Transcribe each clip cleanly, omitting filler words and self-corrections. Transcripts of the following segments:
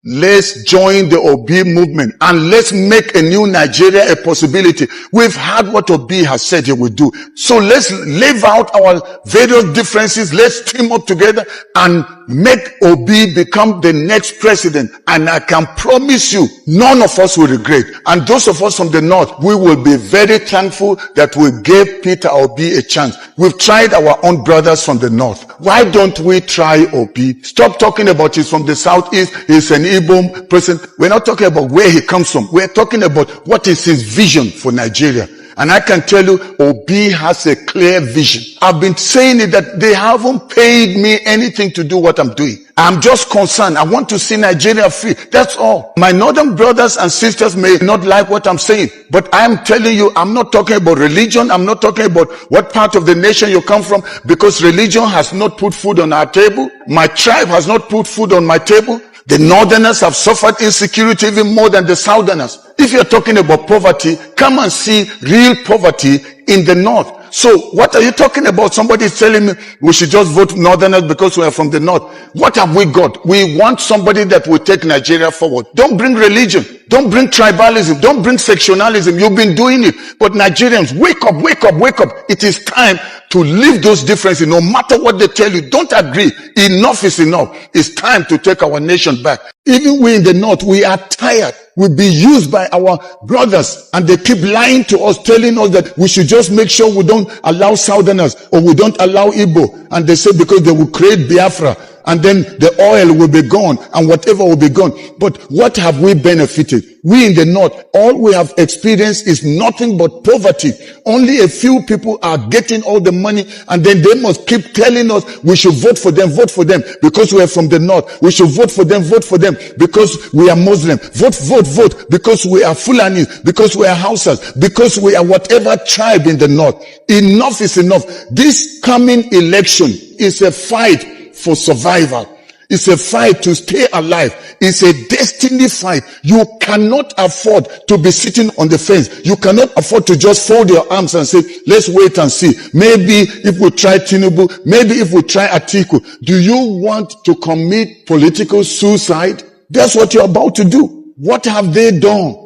Let's join the Obi movement and let's make a new Nigeria a possibility. We've heard what Obi has said he will do. So let's leave out our various differences. Let's team up together and make Obi become the next president. And I can promise you, none of us will regret. And those of us from the north, we will be very thankful that we gave Peter Obi a chance. We've tried our own brothers from the north. Why don't we try Obi? Stop talking about he's from the southeast, he's an Igbo person. We're not talking about where he comes from. We're talking about what is his vision for Nigeria. And I can tell you, Obi has a clear vision. I've been saying it that they haven't paid me anything to do what I'm doing. I'm just concerned. I want to see Nigeria free. That's all. My northern brothers and sisters may not like what I'm saying, but I'm telling you, I'm not talking about religion. I'm not talking about what part of the nation you come from, because religion has not put food on our table. My tribe has not put food on my table. The northerners have suffered insecurity even more than the southerners. If you're talking about poverty, come and see real poverty in the north. So what are you talking about? Somebody is telling me we should just vote northerners because we are from the north. What have we got? We want somebody that will take Nigeria forward. Don't bring religion. Don't bring tribalism. Don't bring sectionalism. You've been doing it. But Nigerians, wake up, wake up, wake up. It is time to leave those differences. No matter what they tell you, don't agree. Enough is enough. It's time to take our nation back. Even we in the north, we are tired. We'll be used by our brothers and they keep lying to us, telling us that we should just make sure we don't allow southerners or we don't allow Igbo. And they say because they will create Biafra and then the oil will be gone and whatever will be gone. But what have we benefited? We in the north, all we have experienced is nothing but poverty. Only a few people are getting all the money and then they must keep telling us we should vote for them because we are from the north. We should vote for them because we are Muslim. Vote because we are Fulani, because we are Hausas, because we are whatever tribe in the north. Enough is enough. This coming election is a fight for survival. It's a fight to stay alive. It's a destiny fight. You cannot afford to be sitting on the fence. You cannot afford to just fold your arms and say, let's wait and see. Maybe if we try Tinubu, maybe if we try Atiku. Do you want to commit political suicide? That's what you're about to do. What have they done?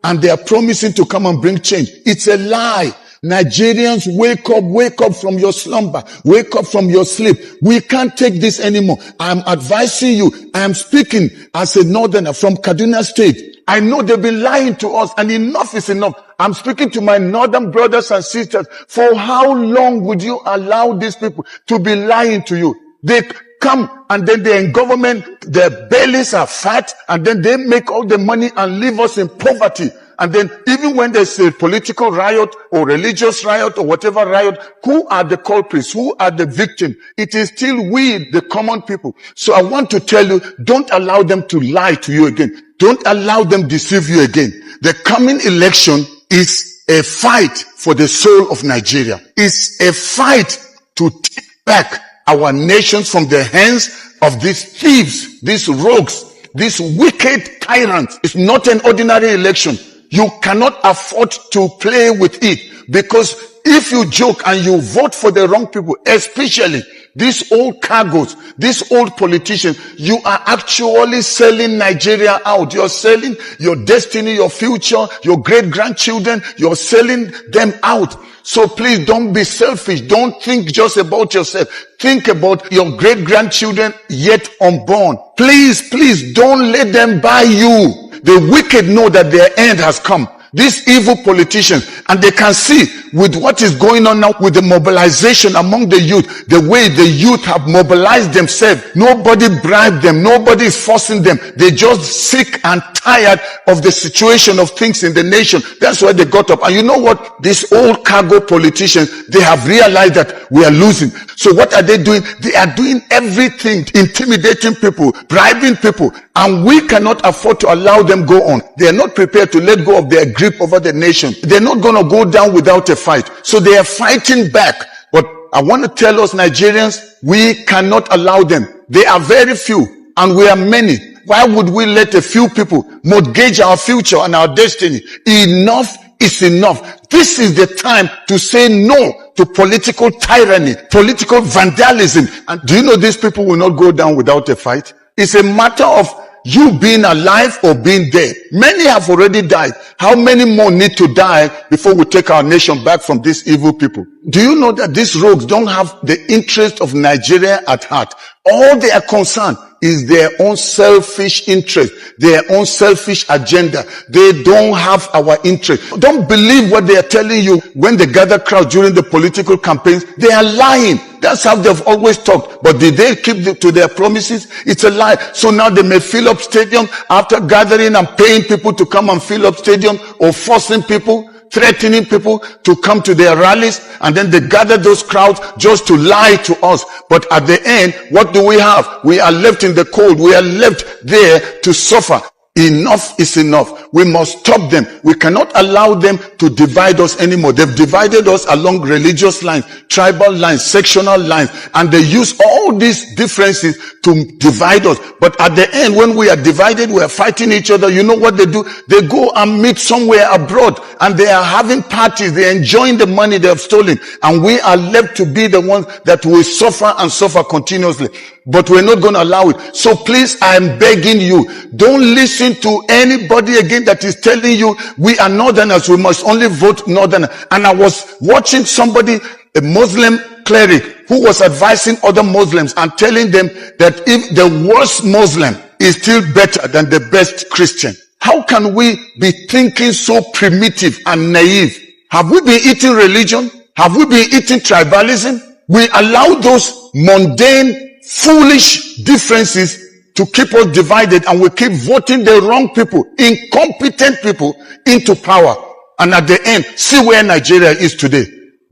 And they are promising to come and bring change. It's a lie. Nigerians, wake up from your slumber. Wake up from your sleep. We can't take this anymore. I'm advising you. I am speaking as a northerner from Kaduna State. I know they've been lying to us and enough is enough. I'm speaking to my northern brothers and sisters. For how long would you allow these people to be lying to you? They come and then they're in government, their bellies are fat, and then they make all the money and leave us in poverty. And then even when there's a political riot or religious riot or whatever riot, who are the culprits? Who are the victims? It is still we, the common people. So I want to tell you, don't allow them to lie to you again. Don't allow them deceive you again. The coming election is a fight for the soul of Nigeria. It's a fight to take back our nations from the hands of these thieves, these rogues, these wicked tyrants. It's not an ordinary election. You cannot afford to play with it, because if you joke and you vote for the wrong people, especially these old cargoes, these old politicians, you are actually selling Nigeria out. You're selling your destiny, your future, your great-grandchildren. You're selling them out. So please don't be selfish. Don't think just about yourself. Think about your great-grandchildren yet unborn. Please don't let them buy you. The wicked know that their end has come. These evil politicians, and they can see with what is going on now with the mobilization among the youth, the way the youth have mobilized themselves. Nobody bribed them. Nobody is forcing them. They're just sick and tired of the situation of things in the nation. That's why they got up. And you know what? These old cargo politicians, they have realized that we are losing. So what are they doing? They are doing everything, intimidating people, bribing people. And we cannot afford to allow them go on. They are not prepared to let go of their grip over the nation. They're not going to go down without a fight. So they are fighting back. But I want to tell us Nigerians, we cannot allow them. They are very few and we are many. Why would we let a few people mortgage our future and our destiny? Enough is enough. This is the time to say no to political tyranny, political vandalism. And do you know these people will not go down without a fight? It's a matter of You being alive or being dead. Many have already died. How many more need to die before we take our nation back from these evil people? Do you know that these rogues don't have the interest of Nigeria at heart? All they are concerned is their own selfish interest, their own selfish agenda. They don't have our interest. Don't believe what they are telling you when they gather crowd during the political campaigns. They are lying. That's how they've always talked. But did they keep to their promises? It's a lie. So now they may fill up stadium after gathering and paying people to come and fill up stadium, or forcing people, threatening people to come to their rallies, and then they gather those crowds just to lie to us. But at the end, what do we have? We are left in the cold. We are left there to suffer. Enough is enough. We must stop them. We cannot allow them to divide us anymore. They've divided us along religious lines, tribal lines, sectional lines, and they use all these differences to divide us. But at the end, when we are divided, we are fighting each other. You know what they do? They go and meet somewhere abroad, and they are having parties. They are enjoying the money they have stolen, and we are left to be the ones that will suffer and suffer continuously. But we're not going to allow it. So please, I am begging you, don't listen to anybody again that is telling you we are Northerners, we must only vote Northerners. And I was watching somebody, a Muslim cleric, who was advising other Muslims and telling them that if the worst Muslim is still better than the best Christian. How can we be thinking so primitive and naive? Have we been eating religion? Have we been eating tribalism? We allow those mundane, foolish differences to keep us divided, and we keep voting the wrong people, incompetent people, into power. And at the end, see where Nigeria is today.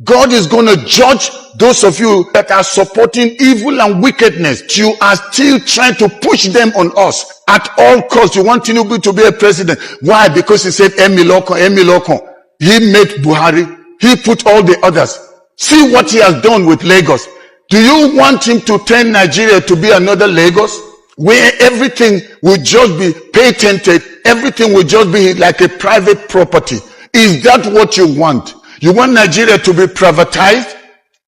God is going to judge those of you that are supporting evil and wickedness. You are still trying to push them on us at all costs. You want Tinubu to be a president. Why? Because he said Emiloko. He made Buhari. He put all the others. See what he has done with Lagos. Do you want him to turn Nigeria to be another Lagos, where everything will just be patented, everything will just be like a private property? Is that what you want? You want Nigeria to be privatized?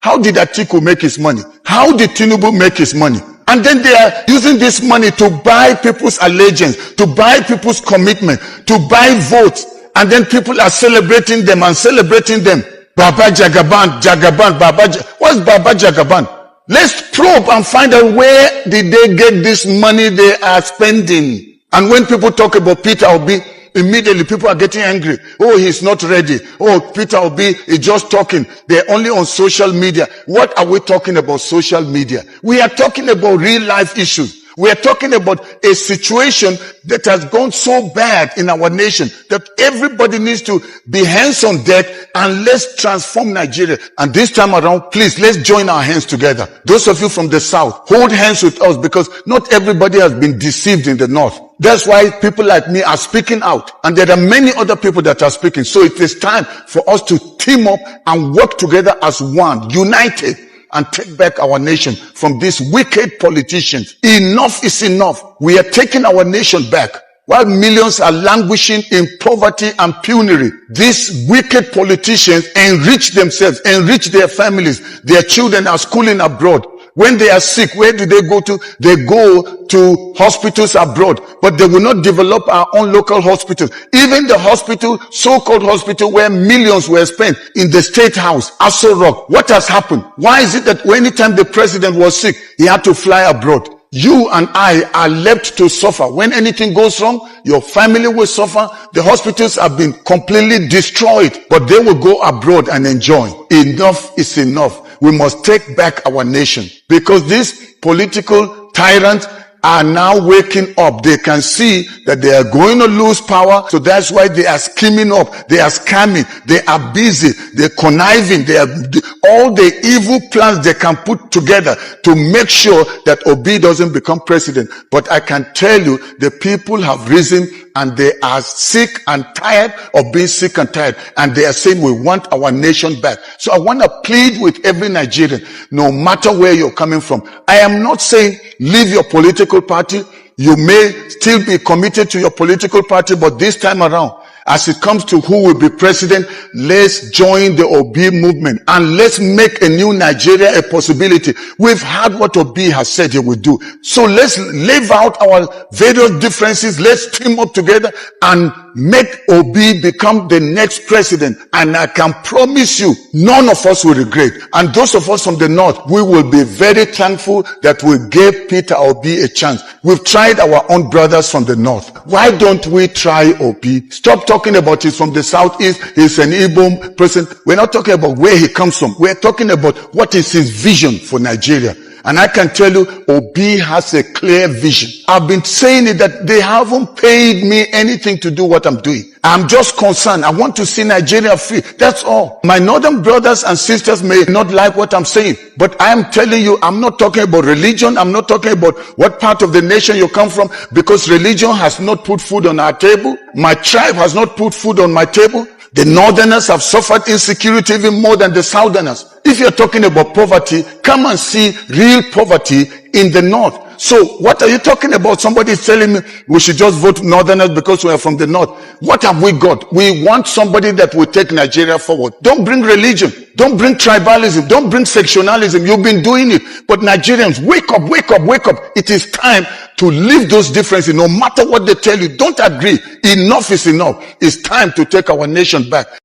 How did Atiku make his money? How did Tinubu make his money? And then they are using this money to buy people's allegiance, to buy people's commitment, to buy votes. And then people are celebrating them and celebrating them. Baba Jagaban, what's Baba Jagaban? Let's probe and find out where did they get this money they are spending. And when people talk about Peter Obi, immediately people are getting angry. Oh, he's not ready. Oh, Peter Obi is just talking. They're only on social media. What are we talking about social media? We are talking about real life issues. We are talking about a situation that has gone so bad in our nation that everybody needs to be hands on deck, and let's transform Nigeria. And this time around, please, let's join our hands together. Those of you from the south, hold hands with us, because not everybody has been deceived in the north. That's why people like me are speaking out. And there are many other people that are speaking. So it is time for us to team up and work together as one, united, and take back our nation from these wicked politicians. Enough is enough. We are taking our nation back. While millions are languishing in poverty and penury, these wicked politicians enrich themselves, enrich their families. Their children are schooling abroad. When they are sick, where do they go to? They go to hospitals abroad, but they will not develop our own local hospitals. Even the hospital, so-called hospital, where millions were spent in the State House, Aso Rock. What has happened? Why is it that anytime the president was sick, he had to fly abroad? You and I are left to suffer. When anything goes wrong, your family will suffer. The hospitals have been completely destroyed, but they will go abroad and enjoy. Enough is enough. We must take back our nation, because these political tyrants are now waking up. They can see that they are going to lose power. So that's why they are scheming up. They are scamming. They are busy. They're conniving. They are all the evil plans they can put together to make sure that Obi doesn't become president. But I can tell you, the people have risen, and they are sick and tired of being sick and tired. And they are saying, we want our nation back. So I want to plead with every Nigerian, no matter where you're coming from. I am not saying leave your political party. You may still be committed to your political party, but this time around, As it comes to who will be president, let's join the Obi movement and let's make a new Nigeria a possibility. We've heard what Obi has said he will do. So let's leave out our various differences. Let's team up together and make Obi become the next president. And I can promise you, none of us will regret. And those of us from the north, we will be very thankful that we gave Peter Obi a chance. We've tried our own brothers from the north. Why don't we try Obi? Stop talking about he's from the southeast, he's an Igbo person. We're not talking about where he comes from. We're talking about what is his vision for Nigeria. And I can tell you, Obi has a clear vision. I've been saying it that they haven't paid me anything to do what I'm doing. I'm just concerned. I want to see Nigeria free. That's all. My northern brothers and sisters may not like what I'm saying, but I'm telling you, I'm not talking about religion. I'm not talking about what part of the nation you come from, because religion has not put food on our table. My tribe has not put food on my table. The northerners have suffered insecurity even more than the southerners. If you're talking about poverty, come and see real poverty in the north. So what are you talking about? Somebody is telling me we should just vote northerners because we are from the north. What have we got? We want somebody that will take Nigeria forward. Don't bring religion. Don't bring tribalism. Don't bring sectionalism. You've been doing it. But Nigerians, wake up, wake up, wake up. It is time to leave those differences. No matter what they tell you, don't agree. Enough is enough. It's time to take our nation back.